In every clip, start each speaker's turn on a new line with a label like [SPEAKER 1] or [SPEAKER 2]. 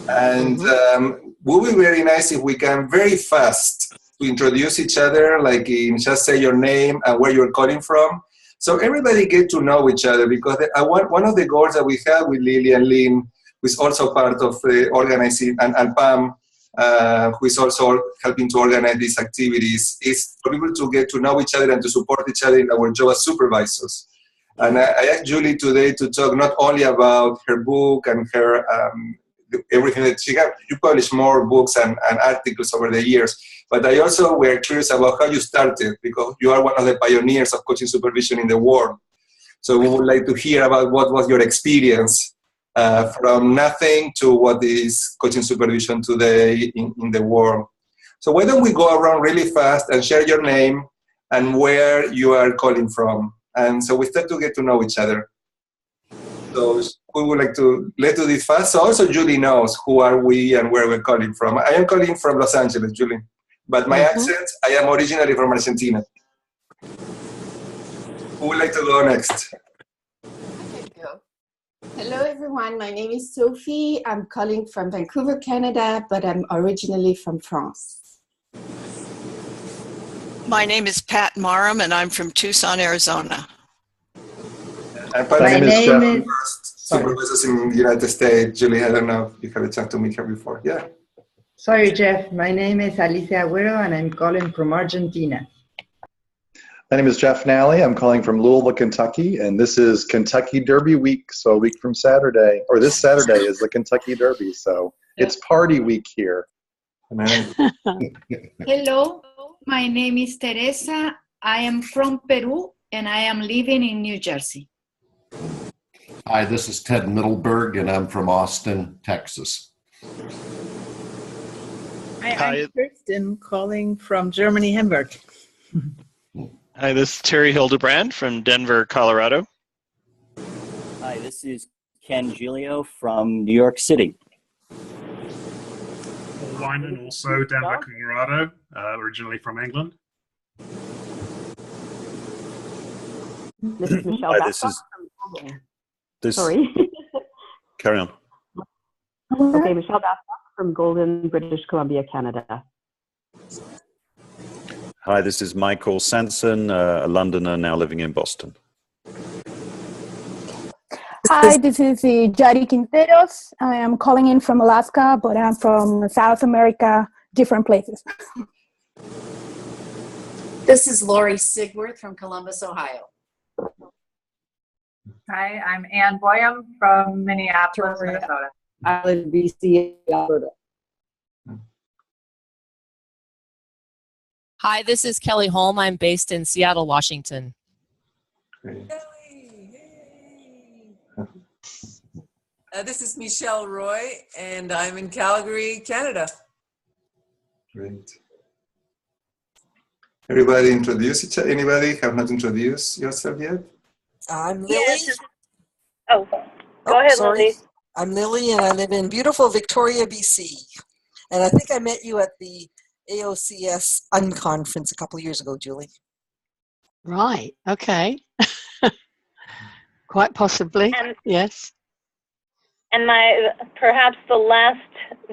[SPEAKER 1] And would be very nice if we can very fast to introduce each other, like in just say your name and where you're calling from. So everybody get to know each other, because one of the goals that we have with Lily and Lynn, who is also part of the organizing, and Pam, who is also helping to organize these activities, is for people to get to know each other and to support each other in our job as supervisors. And I asked Julie today to talk not only about her book and her everything that she got. You published more books and articles over the years, but I also were curious about how you started, because you are one of the pioneers of coaching supervision in the world. So we would like to hear about what was your experience from nothing to what is coaching supervision today in the world. So why don't we go around really fast and share your name and where you are calling from. And so we start to get to know each other. So we would like to let's do this fast. So also Julie knows who are we and where we're calling from. I am calling from Los Angeles, Julie. But my accent, I am originally from Argentina. Who would like to go next?
[SPEAKER 2] Hello, everyone. My name is Sophie. I'm calling from Vancouver, Canada, but I'm originally from France.
[SPEAKER 3] My name is Pat Marum, and I'm from Tucson, Arizona.
[SPEAKER 1] My name is Jeff, supervisors in the United States. Julie, I don't know if you had a chance to meet her before. Yeah.
[SPEAKER 4] Sorry, Jeff. My name is Alicia Agüero, and I'm calling from Argentina.
[SPEAKER 5] My name is Jeff Nally. I'm calling from Louisville, Kentucky, and this is Kentucky Derby week. So a week from Saturday, or this Saturday is the Kentucky Derby. So it's party week here.
[SPEAKER 6] Hello, my name is Teresa. I am from Peru, and I am living in New Jersey.
[SPEAKER 7] Hi, this is Ted Middleberg, and I'm from Austin, Texas.
[SPEAKER 8] Hi, I'm Kirsten, calling from Germany, Hamburg.
[SPEAKER 9] Hi, this is Terry Hildebrand from Denver, Colorado.
[SPEAKER 10] Hi, this is Ken Giglio from New York City.
[SPEAKER 11] Paul Wyman, also Denver, Colorado, originally from England.
[SPEAKER 12] This is Michelle.
[SPEAKER 13] Hi,
[SPEAKER 12] Sorry.
[SPEAKER 13] Carry on.
[SPEAKER 12] Okay, Michelle Bastock from Golden, British Columbia, Canada.
[SPEAKER 13] Hi, this is Michael Sanson, a Londoner now living in Boston.
[SPEAKER 14] Hi, this is Jari Quinteros. I am calling in from Alaska, but I'm from South America, different places.
[SPEAKER 15] This is Lori Sigworth from Columbus, Ohio.
[SPEAKER 16] Hi, I'm Ann Boyum from Minneapolis, Minnesota.
[SPEAKER 12] I live in BC, Alberta.
[SPEAKER 17] Hi, this is Kelly Holm. I'm based in Seattle, Washington.
[SPEAKER 1] Great.
[SPEAKER 18] This is Michelle Roy, and I'm in Calgary, Canada.
[SPEAKER 1] Great. Everybody introduce each other? Anybody have not introduced yourself yet?
[SPEAKER 19] I'm Lily.
[SPEAKER 20] Yes. Go ahead,
[SPEAKER 19] sorry.
[SPEAKER 20] Lily.
[SPEAKER 19] I'm Lily, and I live in beautiful Victoria, BC. And I think I met you at the AOCS Unconference a couple of years ago, Julie.
[SPEAKER 6] Right. Okay. Quite possibly. Yes.
[SPEAKER 20] And perhaps the last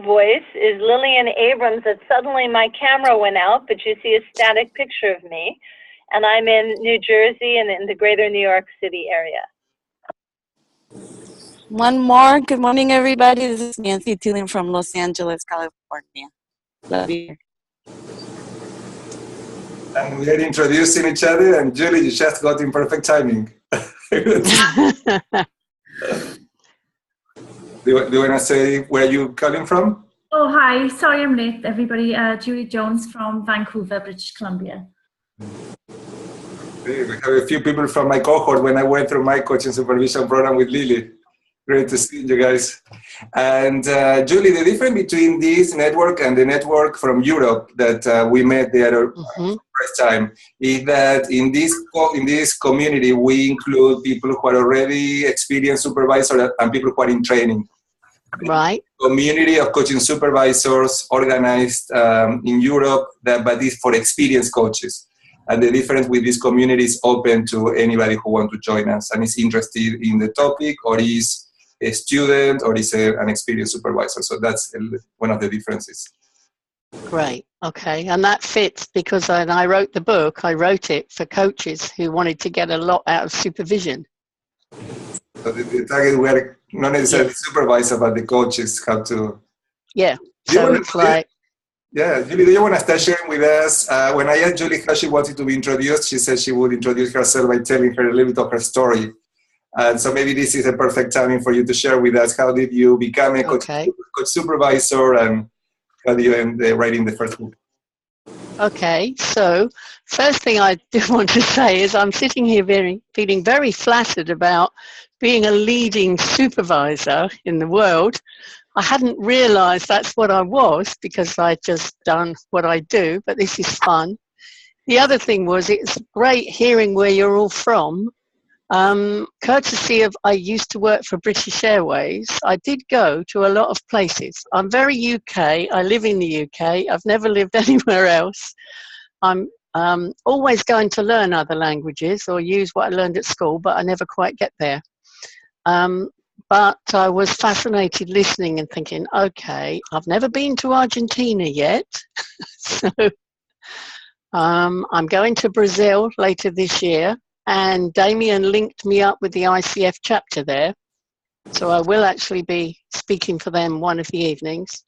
[SPEAKER 20] voice is Lillian Abrams. That suddenly my camera went out, but you see a static picture of me. And I'm in New Jersey and in the greater New York City area.
[SPEAKER 2] One more. Good morning, everybody. This is Nancy Tulin from Los Angeles, California. Love you.
[SPEAKER 1] And we are introducing each other, and Julie, you just got in perfect timing. Do you want to say where you're calling from?
[SPEAKER 16] Oh, hi. Sorry I'm late, everybody. Julie Jones from Vancouver, British Columbia.
[SPEAKER 1] We have a few people from my cohort when I went through my coaching supervision program with Lily. Great to see you guys. And Julie, the difference between this network and the network from Europe that we met the other first time is that in this community, we include people who are already experienced supervisors and people who are in training.
[SPEAKER 6] Right.
[SPEAKER 1] Community of coaching supervisors organized in Europe, but this for experienced coaches. And the difference with this community is open to anybody who wants to join us and is interested in the topic or is a student or is an experienced supervisor. So that's one of the differences.
[SPEAKER 21] Great. Okay. And that fits because when I wrote the book, I wrote it for coaches who wanted to get a lot out of supervision.
[SPEAKER 1] So the target were not necessarily supervisor, but the coaches have to.
[SPEAKER 21] Yeah. So it's like.
[SPEAKER 1] Yeah, Julie, do you want to start sharing with us? When I asked Julie how she wanted to be introduced, she said she would introduce herself by telling her a little bit of her story. And so maybe this is a perfect timing for you to share with us. How did you become a coach supervisor, and how did you end writing the first book?
[SPEAKER 21] Okay, so first thing I do want to say is I'm sitting here feeling very flattered about being a leading supervisor in the world. I hadn't realized that's what I was because I'd just done what I do, but this is fun. The other thing was it's great hearing where you're all from. Courtesy of, I used to work for British Airways, I did go to a lot of places. I'm very UK, I live in the UK, I've never lived anywhere else. I'm always going to learn other languages or use what I learned at school, but I never quite get there. But I was fascinated listening and thinking, okay, I've never been to Argentina yet. So I'm going to Brazil later this year. And Damien linked me up with the ICF chapter there. So I will actually be speaking for them one of the evenings.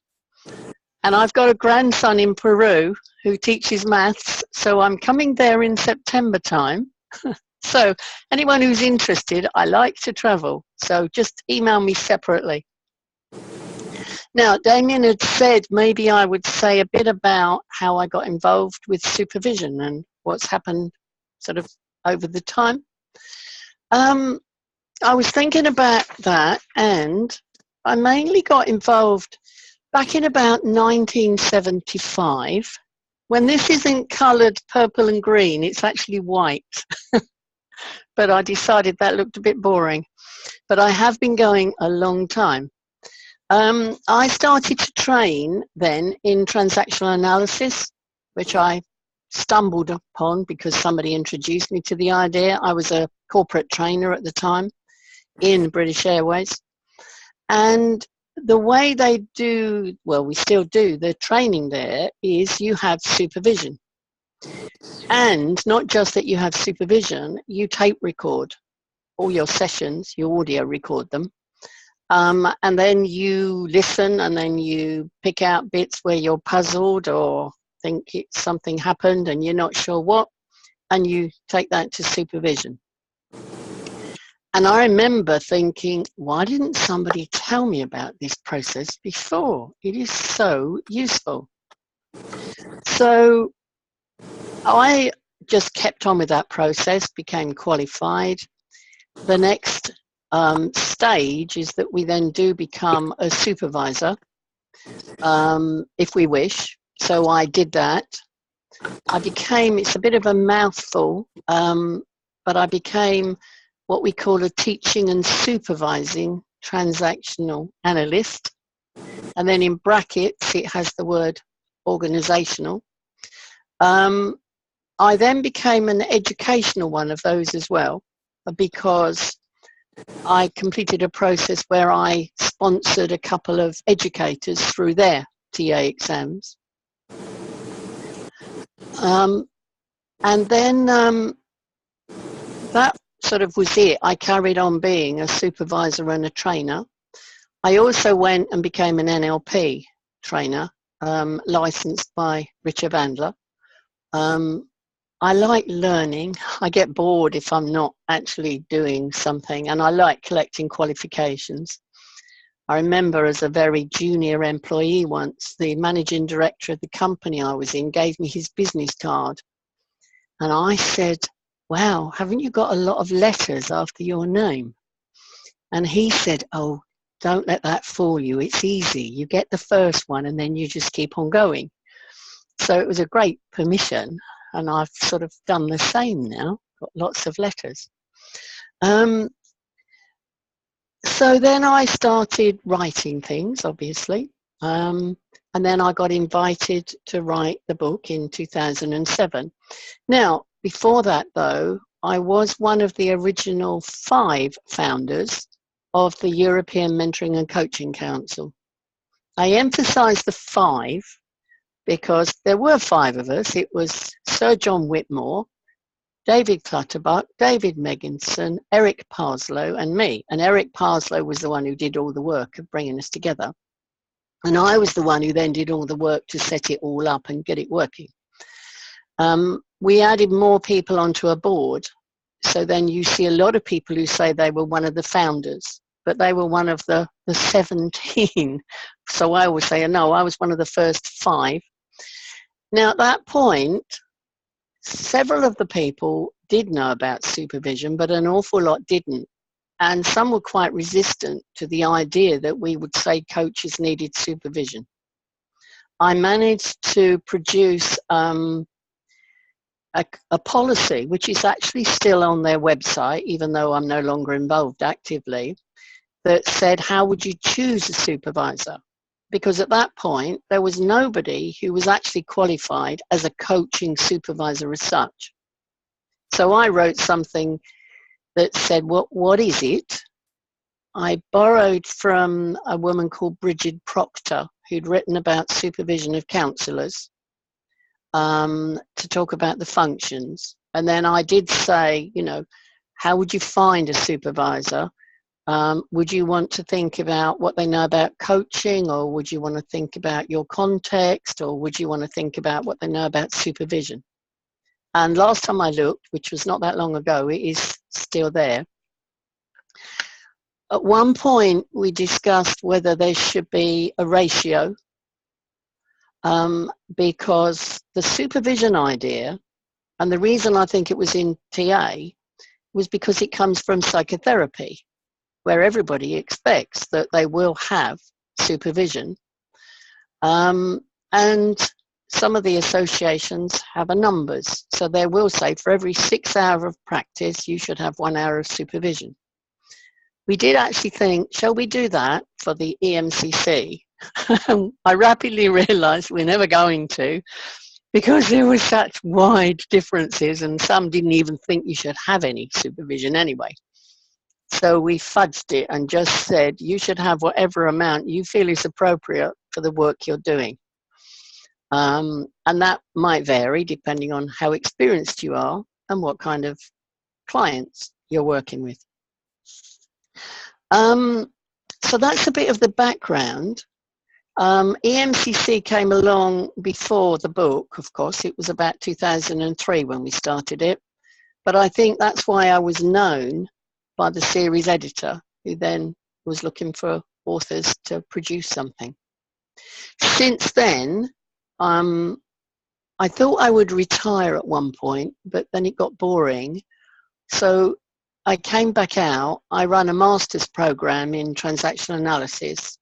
[SPEAKER 21] And I've got a grandson in Peru who teaches maths. So I'm coming there in September time. So anyone who's interested, I like to travel. So just email me separately. Now, Damien had said maybe I would say a bit about how I got involved with supervision and what's happened sort of over the time. I was thinking about that, and I mainly got involved back in about 1975. When this isn't coloured purple and green, it's actually white. But I decided that looked a bit boring. But I have been going a long time. I started to train then in transactional analysis, which I stumbled upon because somebody introduced me to the idea. I was a corporate trainer at the time in British Airways. And the way they do, well, we still do, the training there is you have supervision. And not just that you have supervision, you tape record all your sessions, you audio record them. And then you listen and then you pick out bits where you're puzzled or think something happened and you're not sure what, and you take that to supervision. And I remember thinking, why didn't somebody tell me about this process before? It is so useful. So I just kept on with that process, became qualified. The next stage is that we then do become a supervisor, if we wish. So I did that. I became, it's a bit of a mouthful, but I became what we call a teaching and supervising transactional analyst. And then in brackets, it has the word organizational. I then became an educational one of those as well, because I completed a process where I sponsored a couple of educators through their TA exams. And then that sort of was it. I carried on being a supervisor and a trainer. I also went and became an NLP trainer, licensed by Richard Bandler. I like learning. I get bored if I'm not actually doing something, and I like collecting qualifications. I remember as a very junior employee once, the managing director of the company I was in gave me his business card. And I said, wow, haven't you got a lot of letters after your name? And he said, oh, don't let that fool you. It's easy. You get the first one and then you just keep on going. So it was a great permission. And I've sort of done the same now, got lots of letters. So then I started writing things, obviously. And then I got invited to write the book in 2007. Now, before that, though, I was one of the original 5 founders of the European Mentoring and Coaching Council. I emphasize the 5 because there were 5 of us. It was Sir John Whitmore, David Clutterbuck, David Megginson, Eric Parslow, and me. And Eric Parslow was the one who did all the work of bringing us together. And I was the one who then did all the work to set it all up and get it working. We added more people onto a board. So then you see a lot of people who say they were one of the founders, but they were one of the 17. So I always say, no, I was one of the first 5. Now at that point, several of the people did know about supervision, but an awful lot didn't. And some were quite resistant to the idea that we would say coaches needed supervision. I managed to produce a policy, which is actually still on their website, even though I'm no longer involved actively, that said, how would you choose a supervisor? Because at that point, there was nobody who was actually qualified as a coaching supervisor as such. So I wrote something that said, what is it? I borrowed from a woman called Bridget Proctor, who'd written about supervision of counsellors, to talk about the functions. And then I did say, you know, how would you find a supervisor? Would you want to think about what they know about coaching, or would you want to think about your context, or would you want to think about what they know about supervision? And last time I looked, which was not that long ago, it is still there. At one point, we discussed whether there should be a ratio, because the supervision idea, and the reason I think it was in TA, was because it comes from psychotherapy, where everybody expects that they will have supervision. And some of the associations have a numbers. So they will say for every 6 hours of practice, you should have 1 hour of supervision. We did actually think, shall we do that for the EMCC? I rapidly realized we're never going to, because there were such wide differences, and some didn't even think you should have any supervision anyway. So we fudged it and just said, you should have whatever amount you feel is appropriate for the work you're doing. And that might vary depending on how experienced you are and what kind of clients you're working with. So that's a bit of the background. EMCC came along before the book, of course. It was about 2003 when we started it. But I think that's why I was known by the series editor, who then was looking for authors to produce something. Since then, I thought I would retire at one point, but then it got boring. So I came back out. I run a master's program in transactional analysis.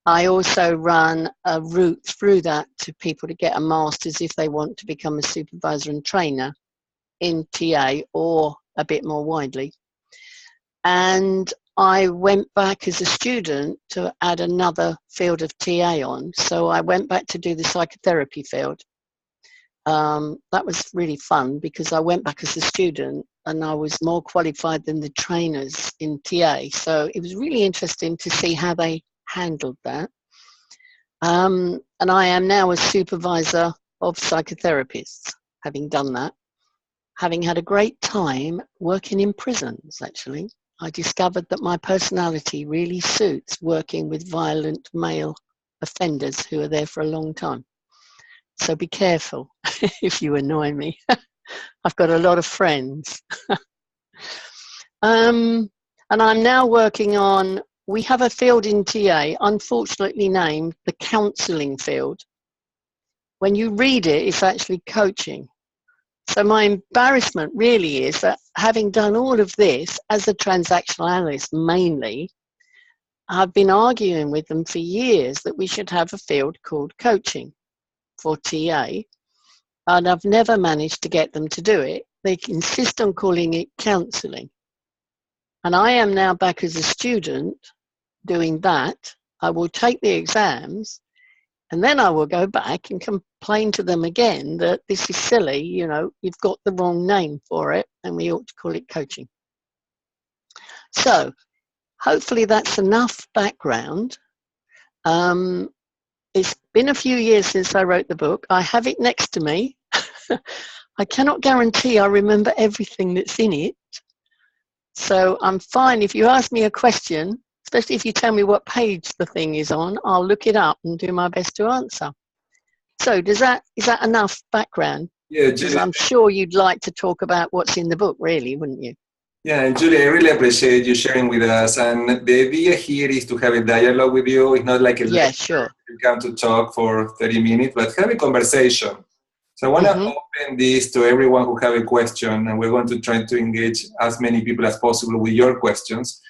[SPEAKER 21] I also run a route through that to people to get a master's if they want to become a supervisor and trainer in TA or a bit more widely. And I went back as a student to add another field of TA on. So I went back to do the psychotherapy field. That was really fun because I went back as a student and I was more qualified than the trainers in TA. So it was really interesting to see how they handled that. And I am now a supervisor of psychotherapists, having done that. Having had a great time working in prisons, actually. I discovered that my personality really suits working with violent male offenders who are there for a long time. So be careful if you annoy me. I've got a lot of friends. And I'm now working on, we have a field in TA, unfortunately named the counselling field. When you read it, it's actually coaching. So my embarrassment really is that having done all of this as a transactional analyst mainly, I've been arguing with them for years that we should have a field called coaching for TA, and I've never managed to get them to do it. They insist on calling it counselling. And I am now back as a student doing that. I will take the exams, and then I will go back and complain to them again that this is silly, you know, you've got the wrong name for it, and we ought to call it coaching. So hopefully that's enough background. It's been a few years since I wrote the book. I have it next to me. I cannot guarantee I remember everything that's in it. So I'm fine. If you ask me a question, especially if you tell me what page the thing is on, I'll look it up and do my best to answer. So is that enough background?
[SPEAKER 1] Yeah,
[SPEAKER 21] Because I'm sure you'd like to talk about what's in the book, really, wouldn't you?
[SPEAKER 1] Yeah, and Julie, I really appreciate you sharing with us. And the idea here is to have a dialogue with you. It's not like a lecture.
[SPEAKER 21] Sure.
[SPEAKER 1] You come to talk for 30 minutes, but have a conversation. So I want to open this to everyone who have a question, and we're going to try to engage as many people as possible with your questions.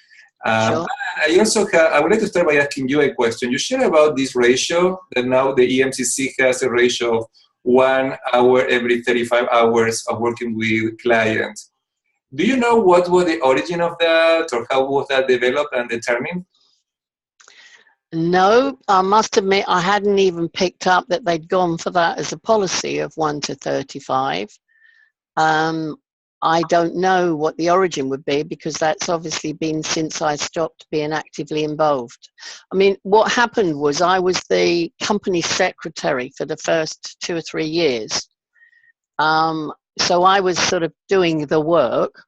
[SPEAKER 21] Sure.
[SPEAKER 1] I would like to start by asking you a question. You shared about this ratio that now the EMCC has a ratio of 1 hour every 35 hours of working with clients. Do you know what was the origin of that, or how was that developed and determined?
[SPEAKER 21] No, I must admit I hadn't even picked up that they'd gone for that as a policy of 1 to 35. I don't know what the origin would be, because that's obviously been since I stopped being actively involved. I mean, what happened was I was the company secretary for the first 2 or 3 years. So I was sort of doing the work,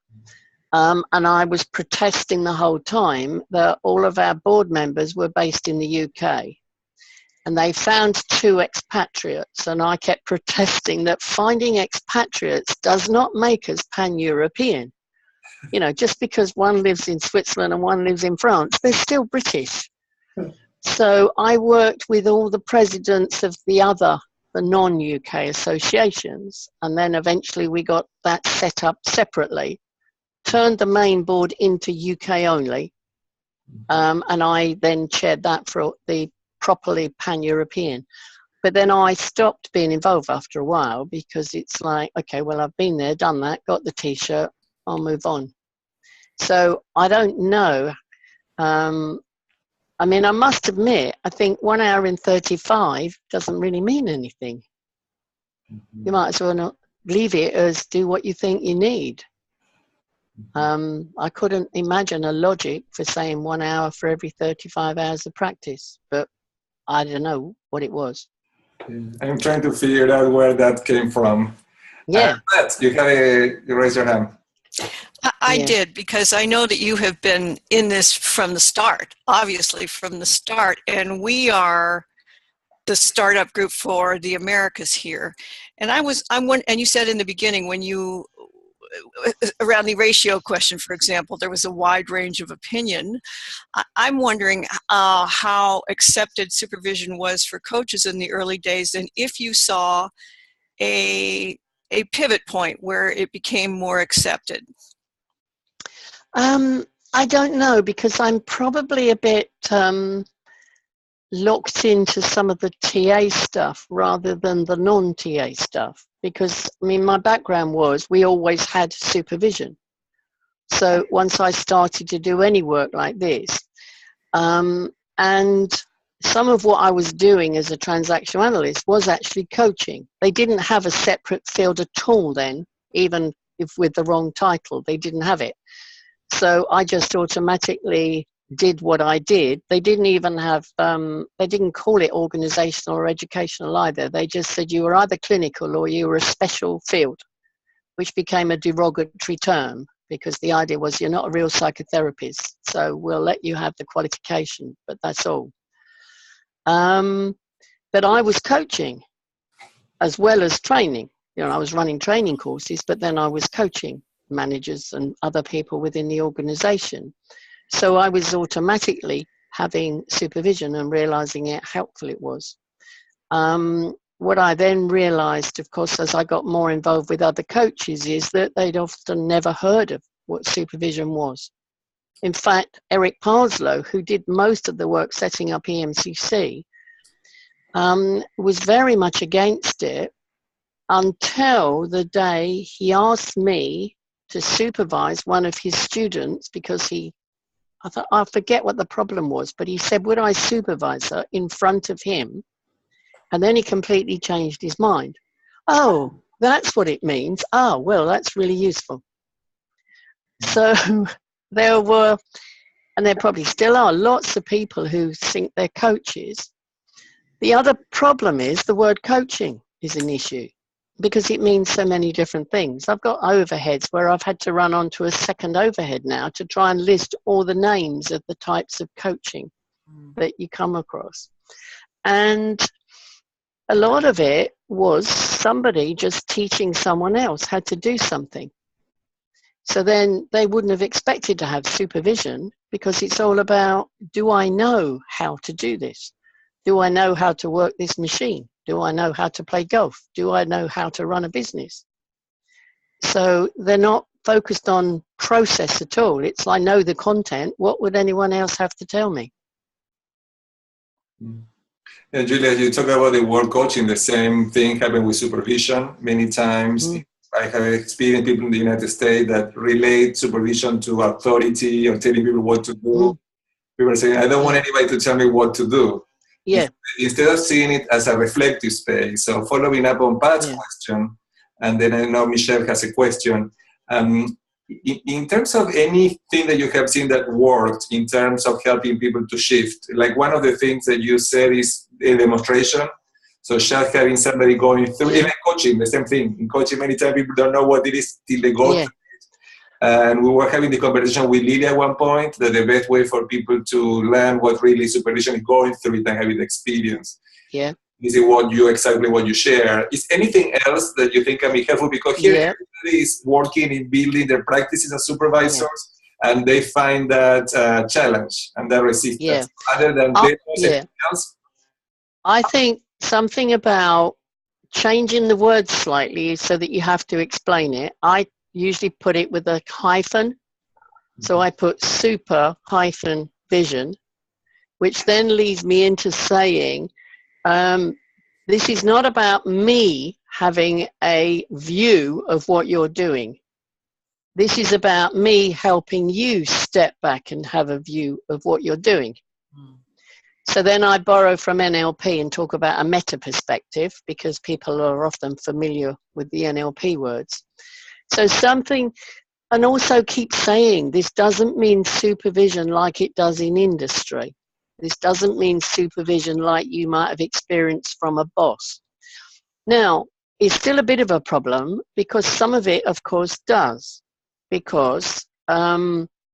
[SPEAKER 21] and I was protesting the whole time that all of our board members were based in the UK. And they found 2 expatriates, and I kept protesting that finding expatriates does not make us pan-European. You know, just because one lives in Switzerland and one lives in France, they're still British. So I worked with all the presidents of the non-UK associations, and then eventually we got that set up separately, turned the main board into UK only, and I then chaired that for the properly pan-European. But then I stopped being involved after a while, because it's like, okay, well, I've been there, done that, got the t-shirt, I'll move on. So I don't know. I mean, I must admit, I think 1 hour in 35 doesn't really mean anything. You might as well not leave it as do what you think you need. I couldn't imagine a logic for saying 1 hour for every 35 hours of practice, but I don't know what it was.
[SPEAKER 1] I'm trying to figure out where that came from.
[SPEAKER 21] Yeah.
[SPEAKER 1] You raise your hand.
[SPEAKER 3] I did, because I know that you have been in this from the start, obviously from the start, and we are the startup group for the Americas here. And and you said in the beginning, when you, around the ratio question, for example, there was a wide range of opinion. I'm wondering how accepted supervision was for coaches in the early days, and if you saw a pivot point where it became more accepted.
[SPEAKER 21] I don't know, because I'm probably a bit locked into some of the TA stuff rather than the non-TA stuff, because I mean, my background was we always had supervision. So once I started to do any work like this, and some of what I was doing as a transactional analyst was actually coaching. They didn't have a separate field at all then, even if with the wrong title, they didn't have it. So I just automatically did what I did. They didn't even have, they didn't call it organizational or educational either. They just said you were either clinical or you were a special field, which became a derogatory term, because the idea was you're not a real psychotherapist, so we'll let you have the qualification, but that's all. But I was coaching as well as training. You know, I was running training courses, but then I was coaching managers and other people within the organization. So I was automatically having supervision and realizing how helpful it was. What I then realized, of course, as I got more involved with other coaches, is that they'd often never heard of what supervision was. In fact, Eric Parslow, who did most of the work setting up EMCC, was very much against it until the day he asked me to supervise one of his students, because I forget what the problem was, but he said, would I supervise her in front of him? And then he completely changed his mind. Oh, that's what it means. Oh, well, that's really useful. So there were And there probably still are lots of people who think they're coaches. The other problem is the word coaching is an issue because it means so many different things. I've got overheads where I've had to run onto a second overhead now to try and list all the names of the types of coaching that you come across. And a lot of it was somebody just teaching someone else how to do something. So then they wouldn't have expected to have supervision because it's all about, do I know how to do this? Do I know how to work this machine? Do I know how to play golf? Do I know how to run a business? So they're not focused on process at all. It's I know the content. What would anyone else have to tell me?
[SPEAKER 1] And Julia, you talk about the word coaching, the same thing happened with supervision many times. I have experienced people in the United States that relate supervision to authority or telling people what to do. People are saying, I don't want anybody to tell me what to do.
[SPEAKER 21] Yeah.
[SPEAKER 1] Instead of seeing it as a reflective space. So following up on Pat's question, and then I know Michelle has a question. In terms of anything that you have seen that worked in terms of helping people to shift, like one of the things that you said is a demonstration. So just having somebody going through, even coaching, the same thing. In coaching, many times people don't know what it is till they go through it. And we were having the conversation with Lily at one point that the best way for people to learn what really supervision is going through it and having the experience.
[SPEAKER 21] Yeah.
[SPEAKER 1] This is exactly what you share. Is anything else that you think can be helpful? Because here everybody is working in building their practices as supervisors, and they find that challenge and that resistance. Other than anything else?
[SPEAKER 21] I think something about changing the words slightly so that you have to explain it. I usually put it with a hyphen. So I put super hyphen vision, which then leads me into saying, this is not about me having a view of what you're doing. This is about me helping you step back and have a view of what you're doing. So then I borrow from NLP and talk about a meta perspective because people are often familiar with the NLP words. So something, and also keep saying, this doesn't mean supervision like it does in industry. This doesn't mean supervision like you might have experienced from a boss. Now, it's still a bit of a problem because some of it, of course, does. Because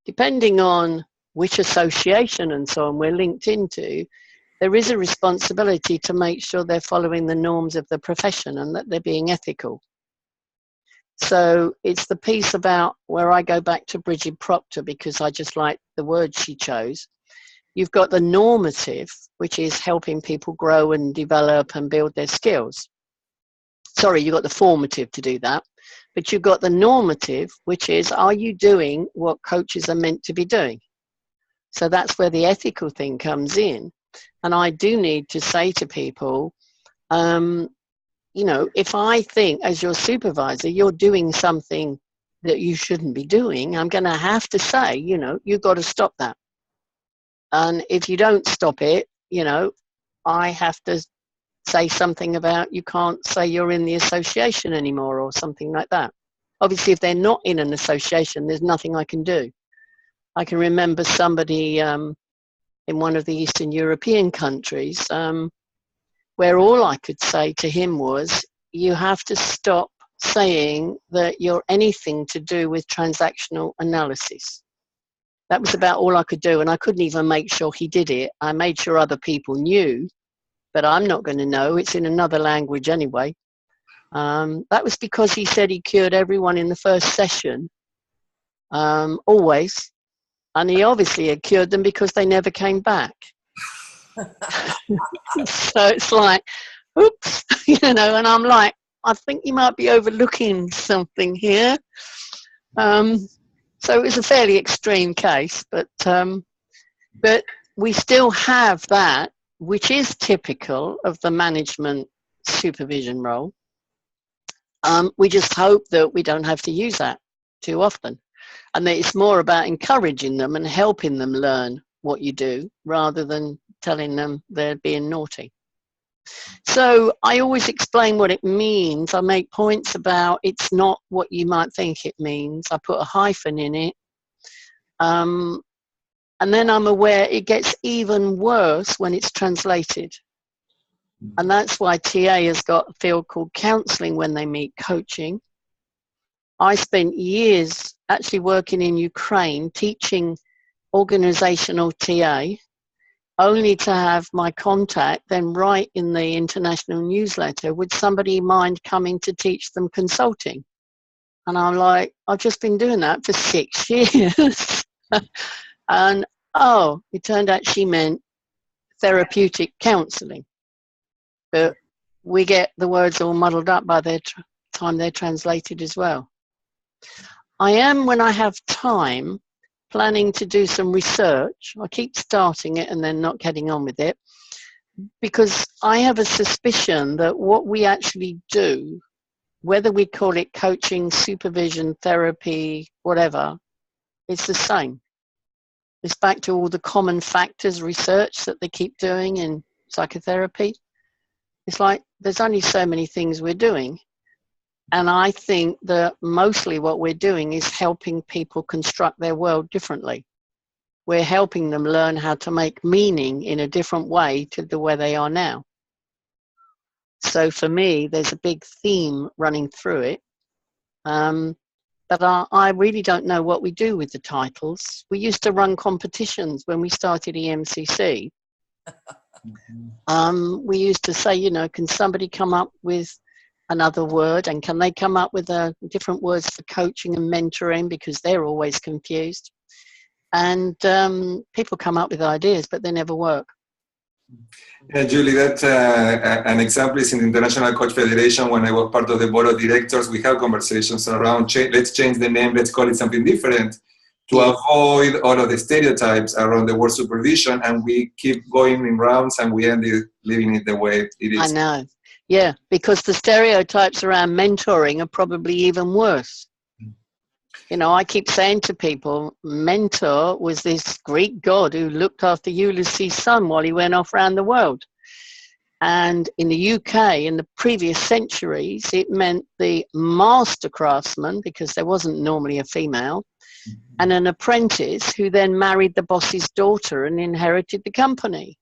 [SPEAKER 21] depending on which association and so on we're linked into, there is a responsibility to make sure they're following the norms of the profession and that they're being ethical. So it's the piece about where I go back to Bridget Proctor because I just like the word she chose. You've got the normative, which is helping people grow and develop and build their skills. Sorry, you've got the formative to do that. But you've got the normative, which is, are you doing what coaches are meant to be doing? So that's where the ethical thing comes in. And I do need to say to people, you know, if I think as your supervisor, you're doing something that you shouldn't be doing, I'm going to have to say, you know, you've got to stop that. And if you don't stop it, you know, I have to say something about you can't say you're in the association anymore or something like that. Obviously, if they're not in an association, there's nothing I can do. I can remember somebody in one of the Eastern European countries where all I could say to him was, you have to stop saying that you're anything to do with transactional analysis. That was about all I could do, and I couldn't even make sure he did it. I made sure other people knew, but I'm not going to know. It's in another language anyway. That was because he said he cured everyone in the first session, always. And he obviously had cured them because they never came back. So it's like, oops, you know, and I'm like, I think you might be overlooking something here. So it was a fairly extreme case, but we still have that, which is typical of the management supervision role. We just hope that we don't have to use that too often. And that it's more about encouraging them and helping them learn what you do rather than telling them they're being naughty. So I always explain what it means. I make points about it's not what you might think it means. I put a hyphen in it. And And then I'm aware it gets even worse when it's translated. And that's why TA has got a field called counseling when they meet coaching. I spent years actually working in Ukraine teaching organizational TA, only to have my contact then write in the international newsletter, would somebody mind coming to teach them consulting? And I'm like, I've just been doing that for 6 years. And oh, it turned out she meant therapeutic counseling. But we get the words all muddled up by the time they're translated as well. I am, when I have time, planning to do some research. I keep starting it and then not getting on with it, because I have a suspicion that what we actually do, whether we call it coaching, supervision, therapy, whatever, it's the same. It's back to all the common factors research that they keep doing in psychotherapy. It's like there's only so many things we're doing. And I think that mostly what we're doing is helping people construct their world differently. We're helping them learn how to make meaning in a different way to the way they are now. So for me, there's a big theme running through it. But I really don't know what we do with the titles. We used to run competitions when we started EMCC. We used to say, you know, can somebody come up with another word, and can they come up with different words for coaching and mentoring, because they're always confused. And people come up with ideas, but they never work.
[SPEAKER 1] Yeah, Julie, that's an example is in the International Coach Federation. When I was part of the board of directors, we have conversations around, let's change the name, let's call it something different, to avoid all of the stereotypes around the word supervision, and we keep going in rounds, and we end up leaving it the way it is.
[SPEAKER 21] I know. Yeah, because the stereotypes around mentoring are probably even worse. You know, I keep saying to people, Mentor was this Greek god who looked after Ulysses' son while he went off around the world. And in the UK, in the previous centuries, it meant the master craftsman, because there wasn't normally a female, and an apprentice who then married the boss's daughter and inherited the company.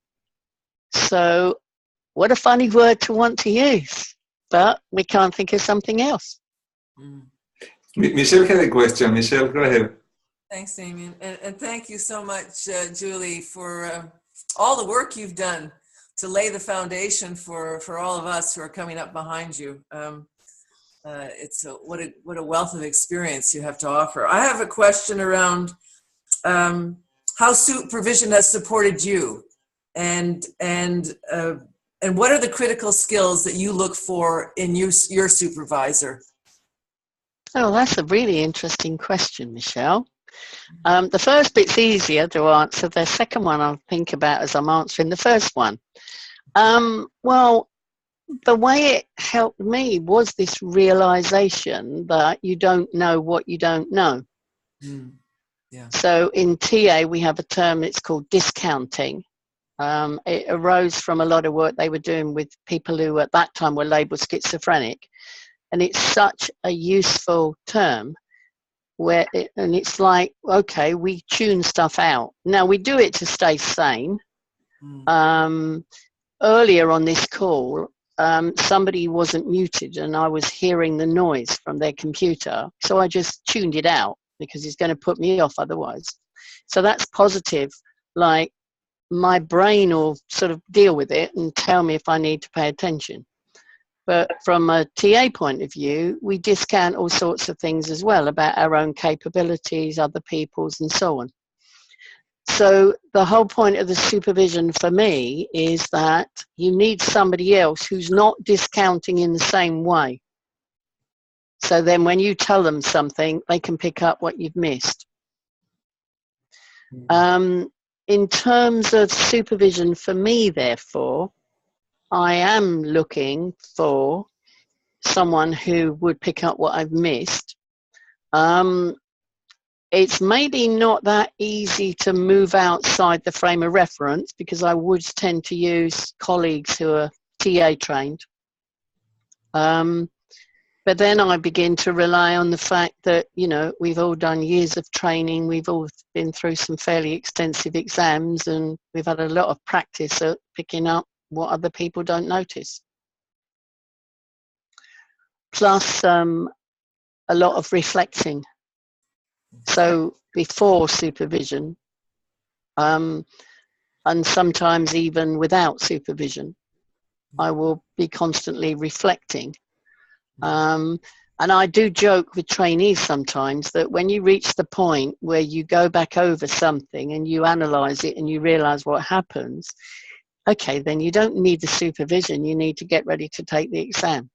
[SPEAKER 21] So what a funny word to want to use, but we can't think of something else.
[SPEAKER 1] Michelle had a question. Michelle, go ahead.
[SPEAKER 18] Thanks, Damien. And thank you so much, Julie, for all the work you've done to lay the foundation for all of us who are coming up behind you. It's what a wealth of experience you have to offer. I have a question around how supervision has supported you, and what are the critical skills that you look for in your supervisor?
[SPEAKER 21] Oh, that's a really interesting question, Michelle. The first bit's easier to answer. The second one I'll think about as I'm answering the first one. Well, the way it helped me was this realization that you don't know what you don't know.
[SPEAKER 18] Yeah.
[SPEAKER 21] So in TA, we have a term, it's called discounting. It arose from a lot of work they were doing with people who at that time were labeled schizophrenic. And it's such a useful term and it's like, okay, we tune stuff out. Now we do it to stay sane. Earlier on this call, somebody wasn't muted and I was hearing the noise from their computer. So I just tuned it out because it's going to put me off otherwise. So that's positive. Like my brain will sort of deal with it and tell me if I need to pay attention. But from a TA point of view, we discount all sorts of things as well about our own capabilities, other people's, and so on. So the whole point of the supervision for me is that you need somebody else who's not discounting in the same way. So then when you tell them something, they can pick up what you've missed. In terms of supervision for me, therefore, I am looking for someone who would pick up what I've missed. It's maybe not that easy to move outside the frame of reference because I would tend to use colleagues who are TA trained. But then I begin to rely on the fact that, you know, we've all done years of training, we've all been through some fairly extensive exams, and we've had a lot of practice at picking up what other people don't notice. Plus a lot of reflecting. So before supervision, and sometimes even without supervision, I will be constantly reflecting. And I do joke with trainees sometimes that when you reach the point where you go back over something and you analyze it and you realize what happens, okay, then you don't need the supervision, you need to get ready to take the exam.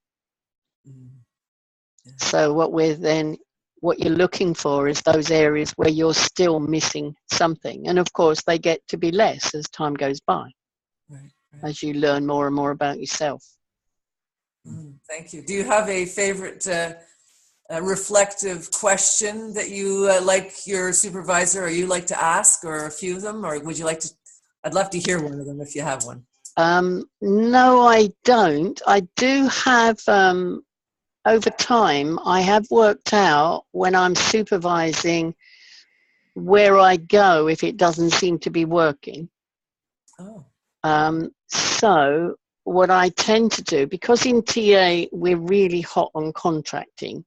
[SPEAKER 21] So what you're looking for is those areas where you're still missing something. And of course, they get to be less as time goes by, as you learn more and more about yourself.
[SPEAKER 18] Thank you. Do you have a favorite reflective question that you like your supervisor or you like to ask, or a few of them, or would you like to? I'd love to hear one of them if you have one.
[SPEAKER 21] No, I don't. I do have, over time, I have worked out when I'm supervising where I go if it doesn't seem to be working. So what I tend to do, because in TA we're really hot on contracting,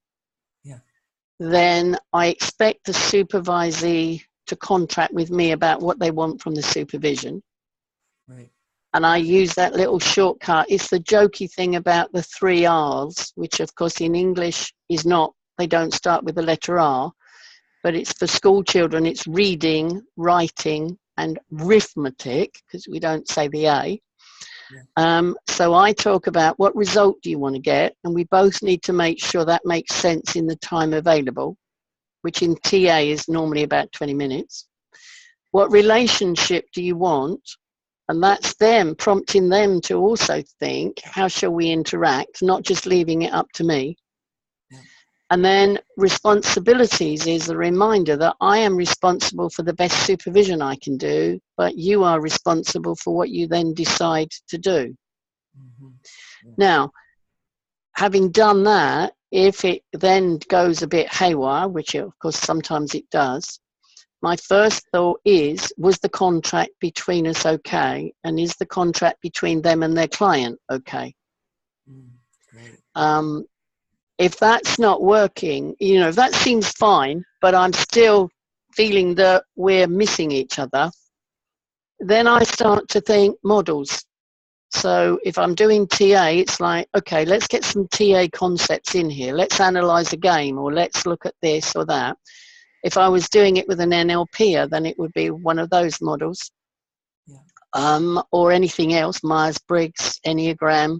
[SPEAKER 21] then I expect the supervisee to contract with me about what they want from the supervision. And I use that little shortcut. It's the jokey thing about the 3 R's, which of course in English is not, they don't start with the letter R, but it's for school children, it's reading, writing, and arithmetic, because we don't say the A. So I talk about what result do you want to get, and we both need to make sure that makes sense in the time available, which in TA is normally about 20 minutes. What relationship do you want? And that's them, prompting them to also think, how shall we interact, not just leaving it up to me. And then responsibilities is a reminder that I am responsible for the best supervision I can do, but you are responsible for what you then decide to do. Now, having done that, if it then goes a bit haywire, which of course sometimes it does, my first thought is, was the contract between us okay? And is the contract between them and their client okay? If that's not working, you know, if that seems fine, but I'm still feeling that we're missing each other, then I start to think models. So if I'm doing TA, it's like, okay, let's get some TA concepts in here. Let's analyze a game, or let's look at this or that. If I was doing it with an NLPer, then it would be one of those models. Or anything else, Myers-Briggs, Enneagram,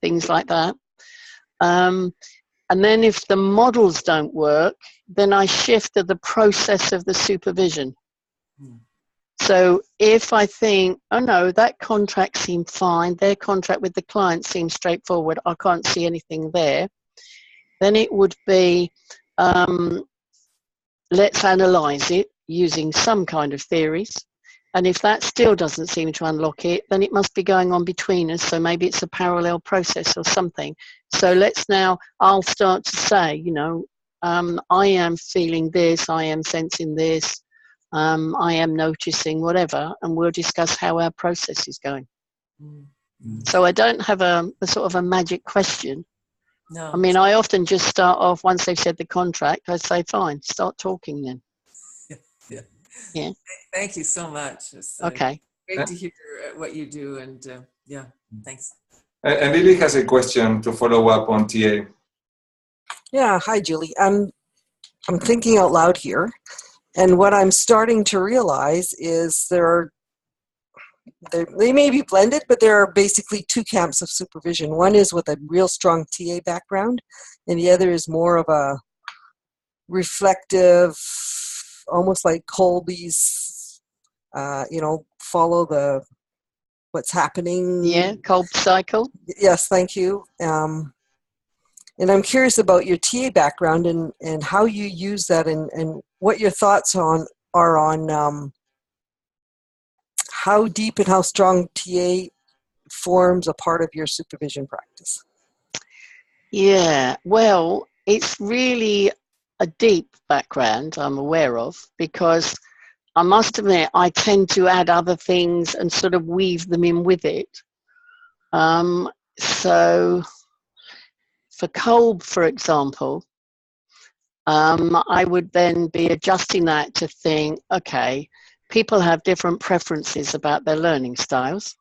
[SPEAKER 21] things like that. And then if the models don't work, then I shift to the process of the supervision. So if I think, oh no, that contract seemed fine, their contract with the client seems straightforward, I can't see anything there, then it would be, let's analyze it using some kind of theories. And if that still doesn't seem to unlock it, then it must be going on between us. So maybe it's a parallel process or something. So let's now, I'll start to say, you know, I am feeling this, I am sensing this, I am noticing whatever, and we'll discuss how our process is going. So I don't have a sort of a magic question.
[SPEAKER 18] No.
[SPEAKER 21] I mean, I often just start off, once they've said the contract, I say, fine, start talking then. Yeah.
[SPEAKER 18] Thank you so much. It's
[SPEAKER 21] okay.
[SPEAKER 18] Great to hear what you do, and yeah, thanks.
[SPEAKER 1] And Lily has a question to follow up on TA.
[SPEAKER 19] Yeah, hi Julie. I'm thinking out loud here, and what I'm starting to realize is they may be blended, but there are basically 2 camps of supervision. One is with a real strong TA background, and the other is more of a reflective, almost like Kolbe's, you know, follow what's happening.
[SPEAKER 21] Yeah, Kolbe cycle.
[SPEAKER 19] Yes, thank you. And I'm curious about your TA background and how you use that, and what your thoughts are on how deep and how strong TA forms a part of your supervision practice.
[SPEAKER 21] Yeah, well, it's really a deep background I'm aware of, because I must admit I tend to add other things and sort of weave them in with it. So for Kolb, for example, I would then be adjusting that to think, okay, people have different preferences about their learning styles.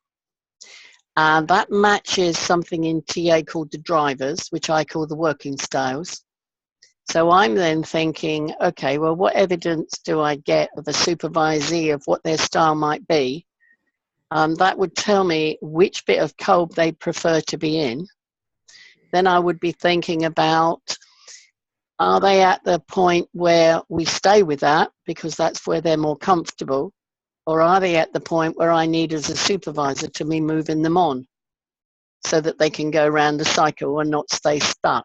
[SPEAKER 21] And that matches something in TA called the drivers, which I call the working styles. So I'm then thinking, okay, well, what evidence do I get of a supervisee of what their style might be? That would tell me which bit of Kolb they prefer to be in. Then I would be thinking about, are they at the point where we stay with that because that's where they're more comfortable? Or are they at the point where I need as a supervisor to be moving them on so that they can go around the cycle and not stay stuck?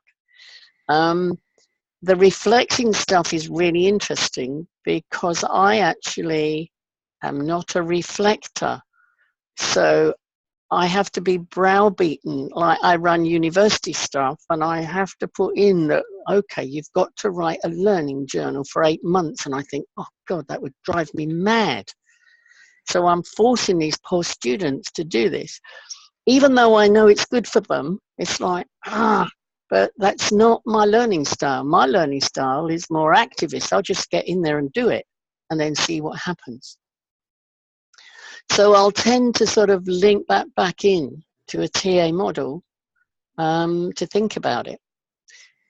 [SPEAKER 21] The reflecting stuff is really interesting because I actually am not a reflector. So I have to be browbeaten. Like I run university stuff and I have to put in that, okay, you've got to write a learning journal for 8 months. And I think, oh God, that would drive me mad. So I'm forcing these poor students to do this. Even though I know it's good for them, it's like, but that's not my learning style. My learning style is more activist. I'll just get in there and do it and then see what happens. So I'll tend to sort of link that back in to a TA model to think about it.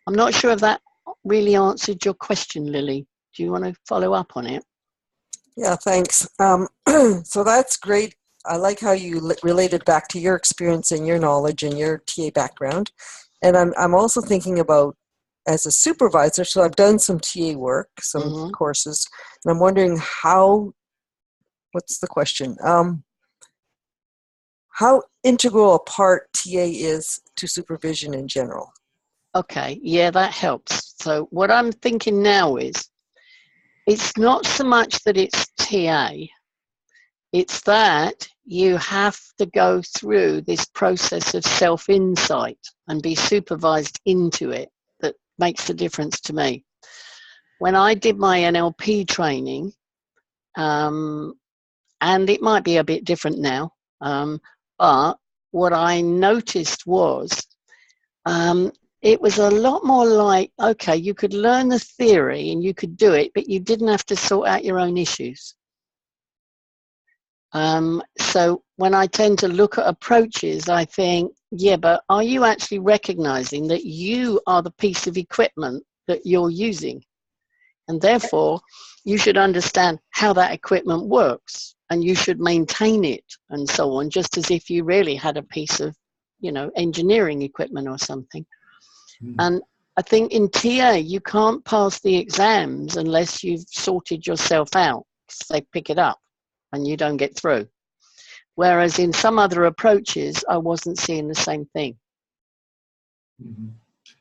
[SPEAKER 21] I'm not sure if that really answered your question, Lily. Do you want to follow up on it?
[SPEAKER 19] Yeah, thanks. So that's great. I like how you related back to your experience and your knowledge and your TA background. And I'm also thinking about as a supervisor, so I've done some TA work, some courses, and I'm wondering how, what's the question? How integral a part TA is to supervision in general.
[SPEAKER 21] Okay, yeah, that helps. So what I'm thinking now is, it's not so much that it's TA, it's that you have to go through this process of self-insight and be supervised into it that makes the difference to me. When I did my NLP training, and it might be a bit different now, but what I noticed was it was a lot more like, okay, you could learn the theory and you could do it, but you didn't have to sort out your own issues. So when I tend to look at approaches, I think, yeah, but are you actually recognizing that you are the piece of equipment that you're using? And therefore, you should understand how that equipment works and you should maintain it and so on, just as if you really had a piece of, you know, engineering equipment or something. And I think in TA, you can't pass the exams unless you've sorted yourself out. They pick it up and you don't get through. Whereas in some other approaches, I wasn't seeing the same thing.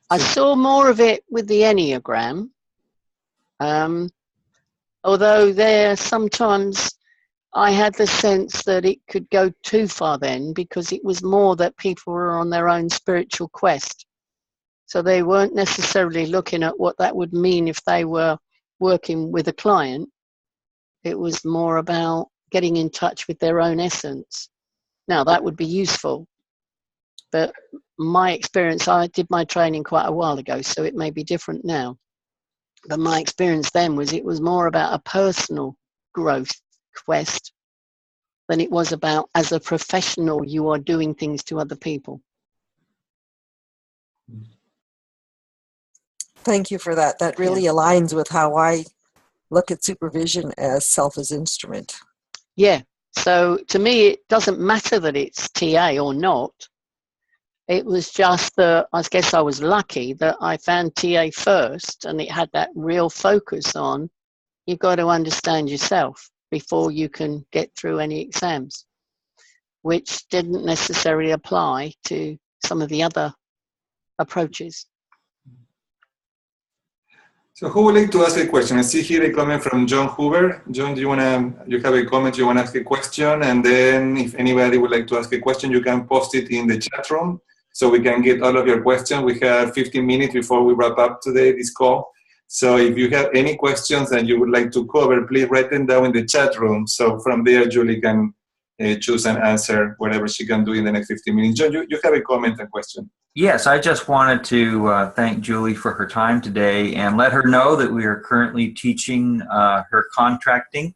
[SPEAKER 21] I saw more of it with the Enneagram, although there sometimes I had the sense that it could go too far then, because it was more that people were on their own spiritual quest. So they weren't necessarily looking at what that would mean if they were working with a client. It was more about getting in touch with their own essence. Now, that would be useful, but my experience, I did my training quite a while ago, so it may be different now. But my experience then was it was more about a personal growth quest than it was about, as a professional, you are doing things to other people.
[SPEAKER 19] Thank you for that. That really aligns with how I look at supervision as self as instrument.
[SPEAKER 21] Yeah. So to me, it doesn't matter that it's TA or not. It was just that I guess I was lucky that I found TA first, and it had that real focus on you've got to understand yourself before you can get through any exams, which didn't necessarily apply to some of the other approaches.
[SPEAKER 1] So who would like to ask a question? I see here a comment from John Hoover. John, do you have a comment, you want to ask a question? And then if anybody would like to ask a question, you can post it in the chat room. so we can get all of your questions. We have 15 minutes before we wrap up today, this call. So if you have any questions that you would like to cover, please write them down in the chat room. So from there, Julie can choose and answer whatever she can do in the next 15 minutes. John, you have a comment and question.
[SPEAKER 4] Yes, I just wanted to thank Julie for her time today and let her know that we are currently teaching her contracting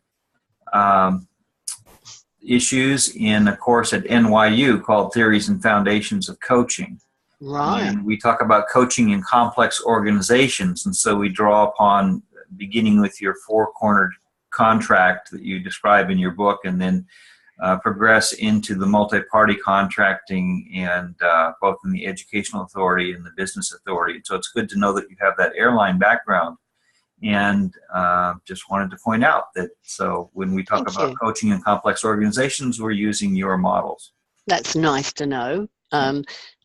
[SPEAKER 4] issues in a course at NYU called Theories and Foundations of Coaching.
[SPEAKER 21] Right.
[SPEAKER 4] And we talk about coaching in complex organizations, and so we draw upon beginning with your four-cornered contract that you describe in your book, and then progress into the multi-party contracting and both in the educational authority and the business authority. So it's good to know that you have that airline background. And just wanted to point out that so when we talk about coaching in complex organizations, we're using your models.
[SPEAKER 21] That's nice to know.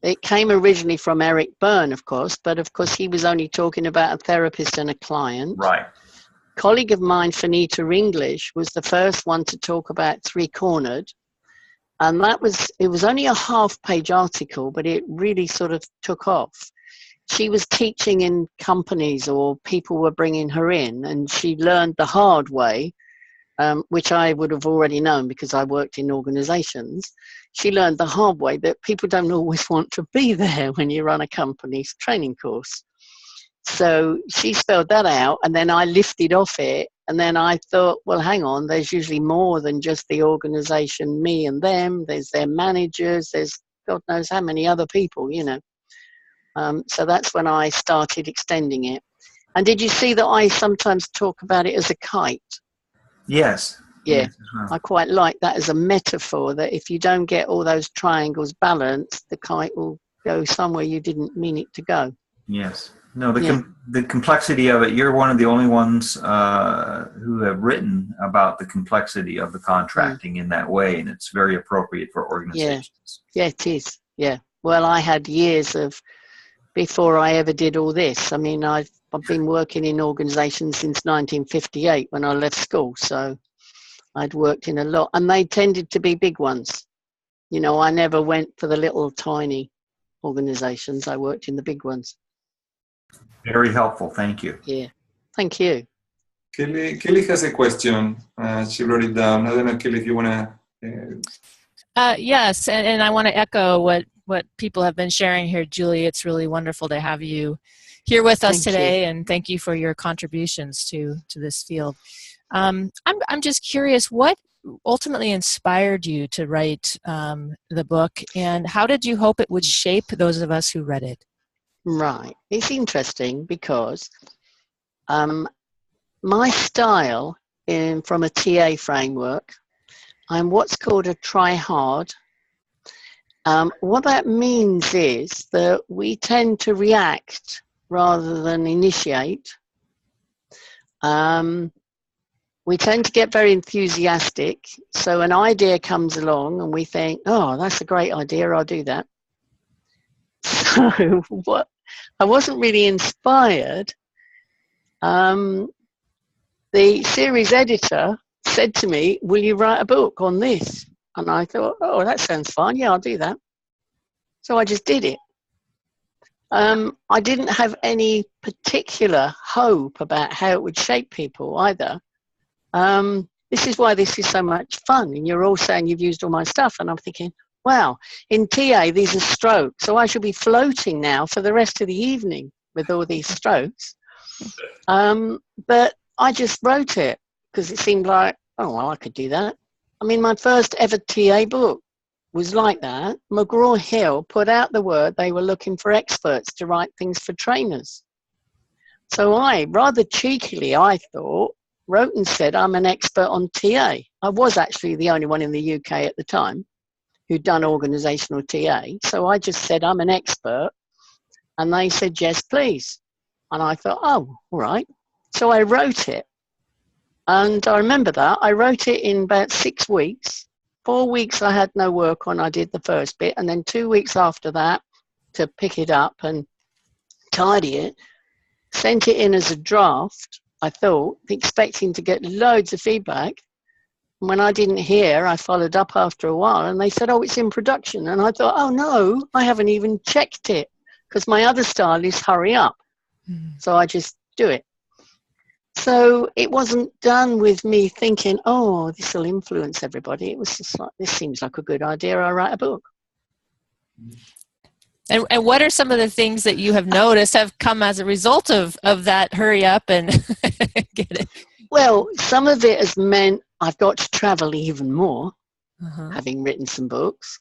[SPEAKER 21] It came originally from Eric Berne, of course, but of course he was only talking about a therapist and a client.
[SPEAKER 4] Right.
[SPEAKER 21] Colleague of mine, Finita English, was the first one to talk about three-cornered. And it was only a half-page article, but it really sort of took off. She was teaching in companies or people were bringing her in, and she learned the hard way, which I would have already known because I worked in organizations. She learned the hard way that people don't always want to be there when you run a company's training course. So she spelled that out, and then I lifted off it, and then I thought, well, hang on, there's usually more than just the organization, me and them. There's their managers, there's God knows how many other people, you know. So that's when I started extending it. And did you see that I sometimes talk about it as a kite?
[SPEAKER 4] Yes.
[SPEAKER 21] Yeah,
[SPEAKER 4] yes, well.
[SPEAKER 21] I quite like that as a metaphor, that if you don't get all those triangles balanced, the kite will go somewhere you didn't mean it to go.
[SPEAKER 4] Yes. No, the complexity of it, you're one of the only ones who have written about the complexity of the contracting in that way, and it's very appropriate for organizations.
[SPEAKER 21] Yeah, it is. Yeah. Well, I had years of, before I ever did all this. I mean, I've been working in organizations since 1958 when I left school, so I'd worked in a lot, and they tended to be big ones. You know, I never went for the little tiny organizations. I worked in the big ones.
[SPEAKER 4] Very helpful. Thank you.
[SPEAKER 21] Yeah. Thank you.
[SPEAKER 1] Kelly has a question. She wrote it down. I don't know, Kelly, if you want to...
[SPEAKER 17] Yes, and I want to echo what people have been sharing here, Julie. It's really wonderful to have you here with us today, and thank you for your contributions to this field. I'm just curious, what ultimately inspired you to write the book, and how did you hope it would shape those of us who read it?
[SPEAKER 21] Right. It's interesting because my style from a TA framework, I'm what's called a try hard. What that means is that we tend to react rather than initiate. We tend to get very enthusiastic. So an idea comes along and we think, oh, that's a great idea, I'll do that. So I wasn't really inspired. The series editor said to me, will you write a book on this? And I thought, oh, that sounds fun. Yeah, I'll do that. So I just did it. I didn't have any particular hope about how it would shape people either. This is why this is so much fun. And you're all saying you've used all my stuff. And I'm thinking, wow, in TA, these are strokes. So I should be floating now for the rest of the evening with all these strokes. But I just wrote it because it seemed like, oh, well, I could do that. I mean, my first ever TA book was like that. McGraw-Hill put out the word they were looking for experts to write things for trainers. So I, rather cheekily, I thought, wrote and said, I'm an expert on TA. I was actually the only one in the UK at the time who'd done organizational TA. So I just said, I'm an expert. And they said, yes, please. And I thought, oh, all right. So I wrote it. And I remember that. I wrote it in about 6 weeks. 4 weeks I had no work on. I did the first bit. And then 2 weeks after that to pick it up and tidy it. Sent it in as a draft, I thought, expecting to get loads of feedback. When I didn't hear, I followed up after a while, and they said, oh, it's in production. And I thought, oh, no, I haven't even checked it, because my other style is hurry up. So I just do it. So it wasn't done with me thinking, oh, this will influence everybody. It was just like, this seems like a good idea. I'll write a book.
[SPEAKER 17] And what are some of the things that you have noticed have come as a result of that hurry up and get it?
[SPEAKER 21] Well, some of it has meant I've got to travel even more, having written some books.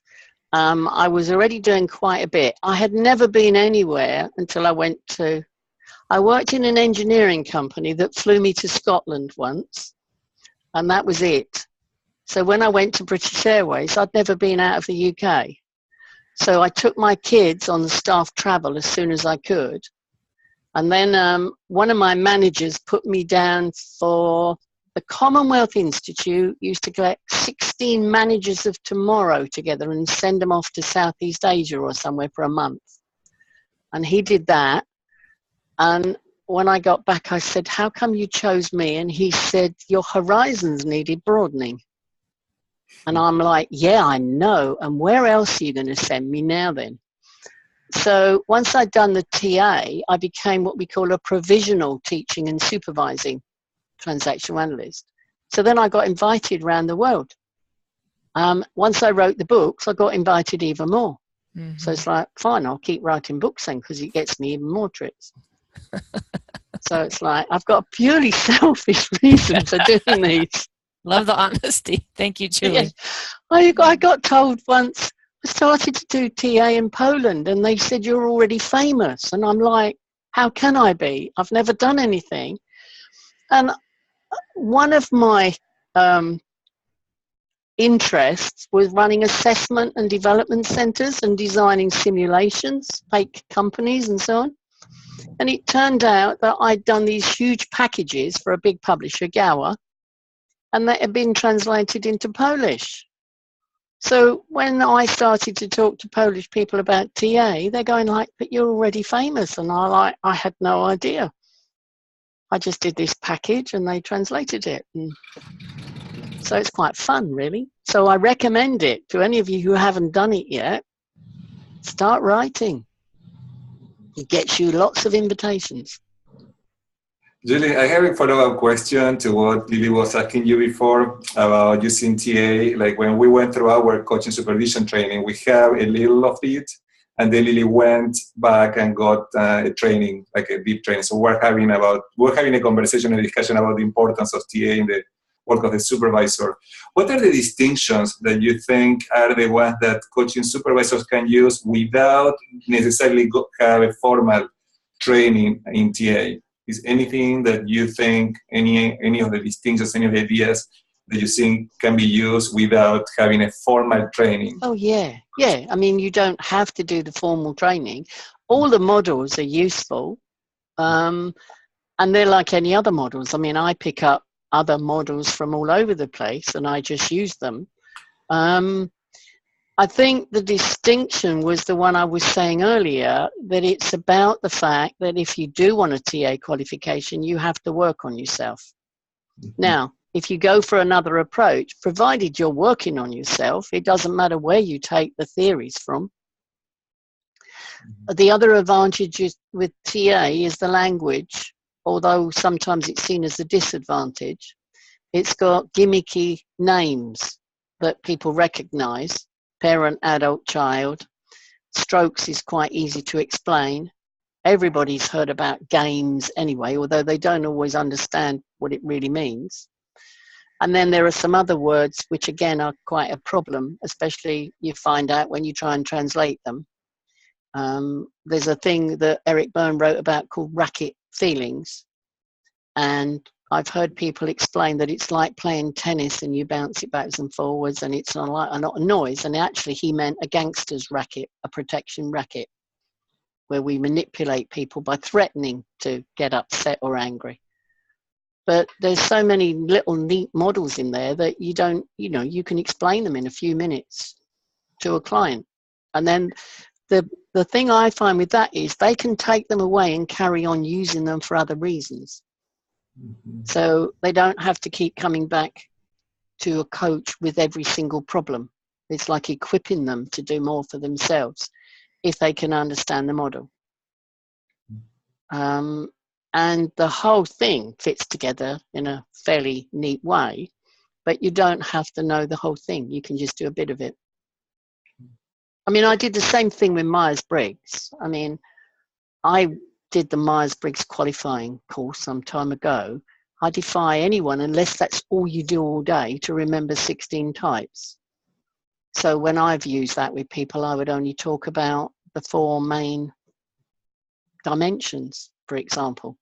[SPEAKER 21] I was already doing quite a bit. I had never been anywhere until I worked in an engineering company that flew me to Scotland once, and that was it. So when I went to British Airways, I'd never been out of the UK. So I took my kids on the staff travel as soon as I could. And then one of my managers put me down for the Commonwealth Institute used to collect 16 managers of tomorrow together and send them off to Southeast Asia or somewhere for a month. And he did that. And when I got back, I said, how come you chose me? And he said, your horizons needed broadening. And I'm like, yeah, I know. And where else are you going to send me now then? So once I'd done the TA, I became what we call a provisional teaching and supervising transactional analyst. So then I got invited around the world. Once I wrote the books, I got invited even more. So it's like, fine, I'll keep writing books then, because it gets me even more trips. So it's like, I've got a purely selfish reason for doing these.
[SPEAKER 17] Love the honesty. Thank you, Julie.
[SPEAKER 21] Yes. I got told once, I started to do TA in Poland, and they said, you're already famous. And I'm like, how can I be? I've never done anything. And one of my interests was running assessment and development centers and designing simulations, fake companies and so on. And it turned out that I'd done these huge packages for a big publisher, Gower, and they had been translated into Polish. So when I started to talk to Polish people about TA, they're going like, but you're already famous. And I had no idea. I just did this package and they translated it. And so it's quite fun, really. So I recommend it to any of you who haven't done it yet. Start writing. It gets you lots of invitations.
[SPEAKER 1] Julie, I have a follow-up question to what Lily was asking you before about using TA. Like when we went through our coaching supervision training, we have a little of it, and then Lily went back and got a training, like a deep training. So we're having a conversation, a discussion about the importance of TA in the work of the supervisor. What are the distinctions that you think are the ones that coaching supervisors can use without necessarily have a formal training in TA? Is anything that you think, any of the distinctions, any of the ideas that you think can be used without having a formal training?
[SPEAKER 21] Oh, yeah. Yeah. I mean, you don't have to do the formal training. All the models are useful. And they're like any other models. I mean, I pick up other models from all over the place and I just use them. I think the distinction was the one I was saying earlier, that it's about the fact that if you do want a TA qualification, you have to work on yourself. Now, if you go for another approach, provided you're working on yourself, it doesn't matter where you take the theories from. The other advantage with TA is the language, although sometimes it's seen as a disadvantage. It's got gimmicky names that people recognize. Parent, adult, child. Strokes is quite easy to explain. Everybody's heard about games anyway, although they don't always understand what it really means. And then there are some other words which again are quite a problem, especially you find out when you try and translate them. There's a thing that Eric Berne wrote about called racket feelings. And I've heard people explain that it's like playing tennis and you bounce it backwards and forwards and it's not a noise. And actually he meant a gangster's racket, a protection racket, where we manipulate people by threatening to get upset or angry. But there's so many little neat models in there that you can explain them in a few minutes to a client. And then the thing I find with that is they can take them away and carry on using them for other reasons. So they don't have to keep coming back to a coach with every single problem. It's like equipping them to do more for themselves if they can understand the model. And the whole thing fits together in a fairly neat way, but you don't have to know the whole thing. You can just do a bit of it. I mean, I did the same thing with Myers-Briggs. I mean, I did the Myers-Briggs qualifying course some time ago. I defy anyone, unless that's all you do all day, to remember 16 types. So when I've used that with people, I would only talk about the 4 main dimensions, for example,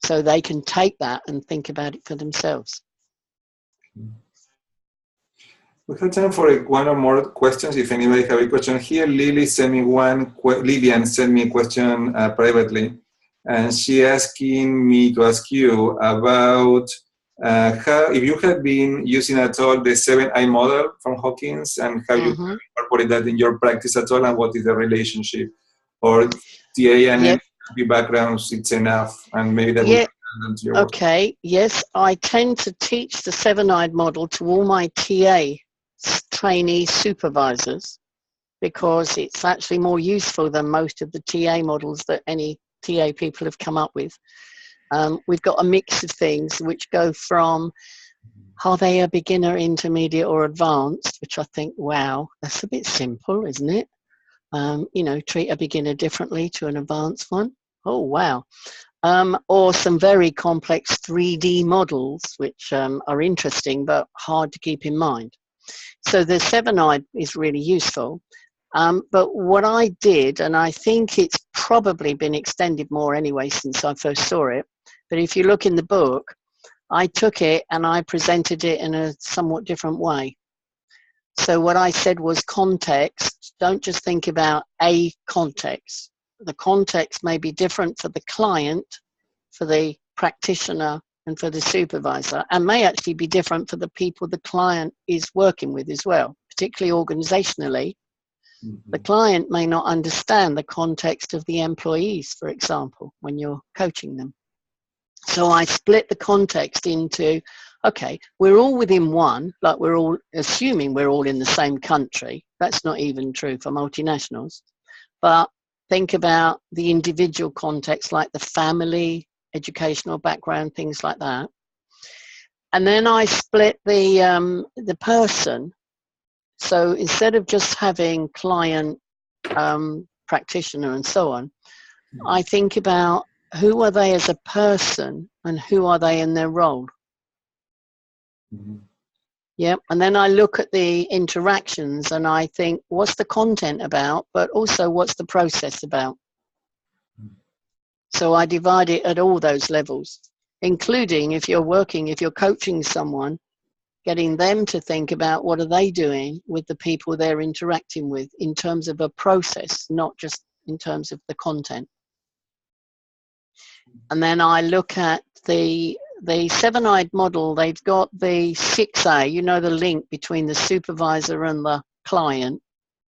[SPEAKER 21] so they can take that and think about it for themselves.
[SPEAKER 1] We have time for one or more questions. If anybody have a question here, Lillian sent me a question privately, and she asking me to ask you about how, if you have been using at all the 7I model from Hawkins, and how you incorporate that in your practice at all, and what is the relationship, or TA and NLP backgrounds, it's enough, and maybe that will to your work.
[SPEAKER 21] Okay, yes, I tend to teach the 7I model to all my TA trainee supervisors because it's actually more useful than most of the TA models that any TA people have come up with. We've got a mix of things which go from, are they a beginner, intermediate or advanced, which I think, wow, that's a bit simple, isn't it? You know, treat a beginner differently to an advanced one. Oh, wow. Or some very complex 3D models, which are interesting but hard to keep in mind. So the 7I is really useful. But what I did, and I think it's probably been extended more anyway since I first saw it, but if you look in the book, I took it and I presented it in a somewhat different way. So what I said was context. Don't just think about a context. The context may be different for the client, for the practitioner, and for the supervisor, and may actually be different for the people the client is working with as well, particularly organizationally. The client may not understand the context of the employees, for example, when you're coaching them. So I split the context into, okay, we're all within one, like we're all assuming we're all in the same country. That's not even true for multinationals. But think about the individual context, like the family, educational background, things like that. And then I split the person. So instead of just having client, practitioner, and so on, I think about who are they as a person and who are they in their role. Yep. And then I look at the interactions and I think, what's the content about, but also what's the process about? So I divide it at all those levels, including if you're coaching someone, getting them to think about what are they doing with the people they're interacting with in terms of a process, not just in terms of the content. And then I look at the 7I model. They've got the 6A, you know, the link between the supervisor and the client,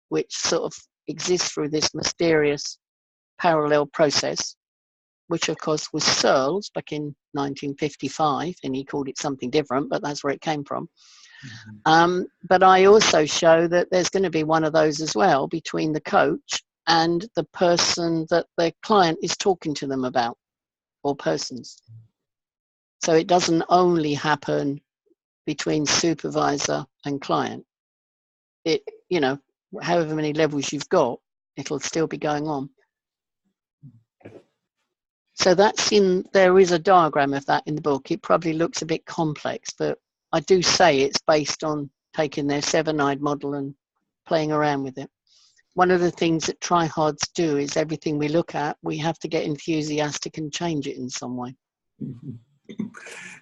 [SPEAKER 21] which sort of exists through this mysterious parallel process, which of course was Searle's back in 1955, and he called it something different, but that's where it came from. But I also show that there's going to be one of those as well between the coach and the person that the client is talking to them about, or persons. So it doesn't only happen between supervisor and client. It, you know, however many levels you've got, it'll still be going on. So there is a diagram of that in the book. It probably looks a bit complex, but I do say it's based on taking their 7I model and playing around with it. One of the things that tryhards do is everything we look at, we have to get enthusiastic and change it in some way.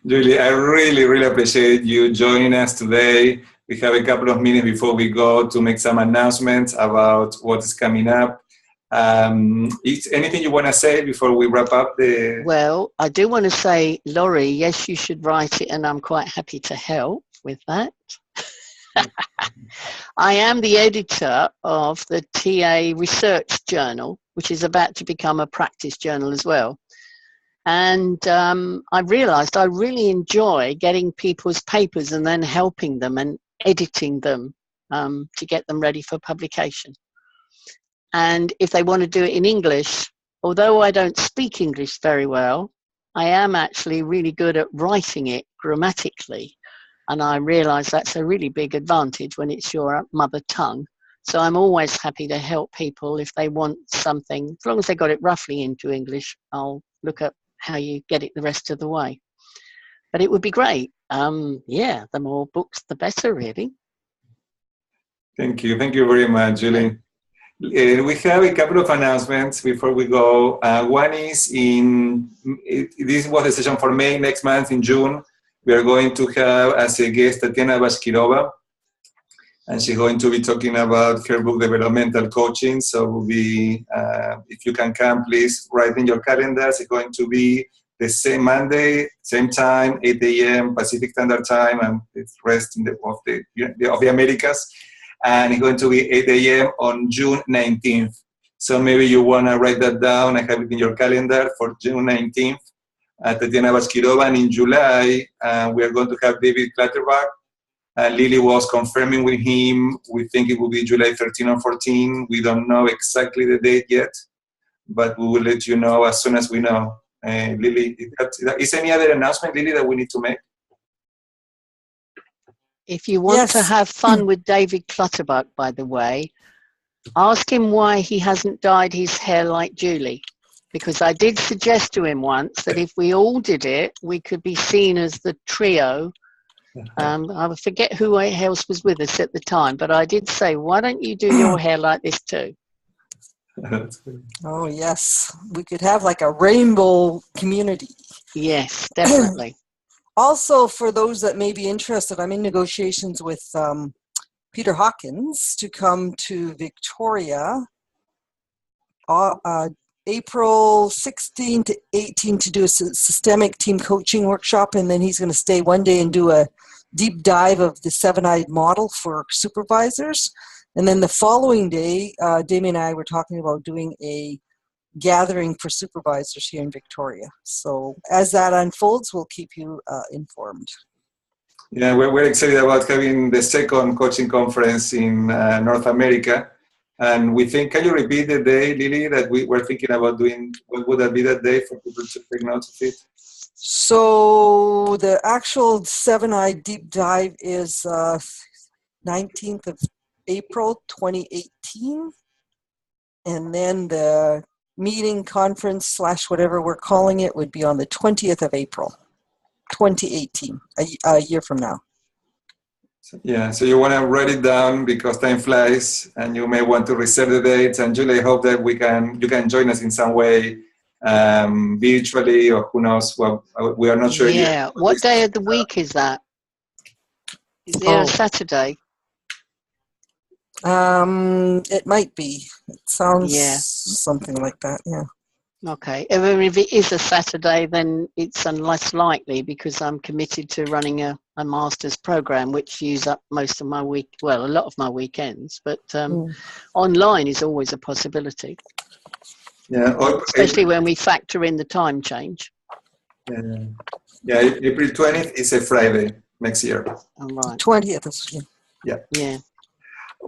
[SPEAKER 1] Julie, I really, really appreciate you joining us today. We have a couple of minutes before we go to make some announcements about what is coming up. Is anything you want to say before we wrap up the...
[SPEAKER 21] Well, I do want to say, Laurie, yes, you should write it, and I'm quite happy to help with that. I am the editor of the TA Research Journal, which is about to become a practice journal as well. And I realized I really enjoy getting people's papers and then helping them and editing them to get them ready for publication. And if they want to do it in English, although I don't speak English very well, I am actually really good at writing it grammatically. And I realize that's a really big advantage when it's your mother tongue. So I'm always happy to help people if they want something. As long as they got it roughly into English, I'll look at how you get it the rest of the way. But it would be great. Yeah, the more books, the better, really.
[SPEAKER 1] Thank you. Thank you very much, Julie. We have a couple of announcements before we go. One is this was the session for May. Next month in June, we are going to have as a guest Tatiana Bashkirova, and she's going to be talking about her book, Developmental Coaching. So we'll be, if you can come, please write in your calendars. It's going to be the same Monday, same time, 8 a.m. Pacific Standard Time, and it's rest of the Americas. And it's going to be 8 a.m. on June 19th. So maybe you want to write that down and have it in your calendar for June 19th at Tatiana Bashkirova. And in July, we are going to have David Clutterbuck. Lily was confirming with him. We think it will be July 13 or 14. We don't know exactly the date yet, but we will let you know as soon as we know. Lily, is any other announcement, Lily, that we need to make?
[SPEAKER 21] If you want to have fun with David Clutterbuck, by the way, ask him why he hasn't dyed his hair like Julie. Because I did suggest to him once that if we all did it, we could be seen as the trio. I forget who else was with us at the time, but I did say, why don't you do your hair like this too?
[SPEAKER 19] Oh, yes. We could have like a rainbow community.
[SPEAKER 21] Yes, definitely.
[SPEAKER 19] Also, for those that may be interested, I'm in negotiations with Peter Hawkins to come to Victoria April 16 to 18 to do a systemic team coaching workshop, and then he's going to stay one day and do a deep dive of the seven-eyed model for supervisors. And then the following day, Damien and I were talking about doing a gathering for supervisors here in Victoria. So as that unfolds, we'll keep you informed.
[SPEAKER 1] Yeah, we're excited about having the second coaching conference in North America. And we think, can you repeat the day, Lily, that we were thinking about doing? What would that be that day for people to take notes of it?
[SPEAKER 19] So the actual seven-eyed deep dive is 19th of April 2018. And then the meeting, conference / whatever we're calling it would be on the 20th of April 2018, a year from now.
[SPEAKER 1] Yeah, so you want to write it down because time flies, and you may want to reserve the dates. And Julie, I hope that you can join us in some way, virtually, or who knows. Well, we are not sure yet.
[SPEAKER 21] Yeah, what day of the week is that? Is it a Saturday?
[SPEAKER 19] It might be. It sounds something like that, yeah.
[SPEAKER 21] Okay. If it is a Saturday, then it's less likely because I'm committed to running a master's program, which use up most of my week, well, a lot of my weekends. But online is always a possibility.
[SPEAKER 1] Yeah,
[SPEAKER 21] especially when we factor in the time change.
[SPEAKER 1] Yeah, April 20th is a Friday next year.
[SPEAKER 21] All right.
[SPEAKER 19] 20th.
[SPEAKER 21] Yeah.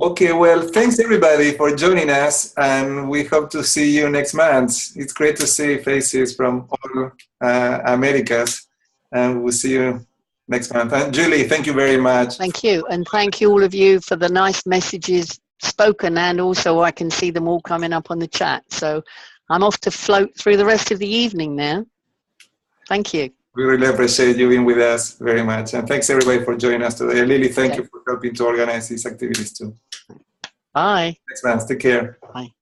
[SPEAKER 1] Okay, well, thanks everybody for joining us, and we hope to see you next month. It's great to see faces from all Americas, and we'll see you next month. And Julie, thank you very much.
[SPEAKER 21] Thank you, and thank you all of you for the nice messages spoken, and also I can see them all coming up on the chat. So I'm off to float through the rest of the evening now. Thank you.
[SPEAKER 1] We really appreciate you being with us very much. And thanks everybody for joining us today. Lily, thank you for helping to organize these activities too.
[SPEAKER 21] Bye.
[SPEAKER 1] Thanks, man. Take care.
[SPEAKER 21] Bye.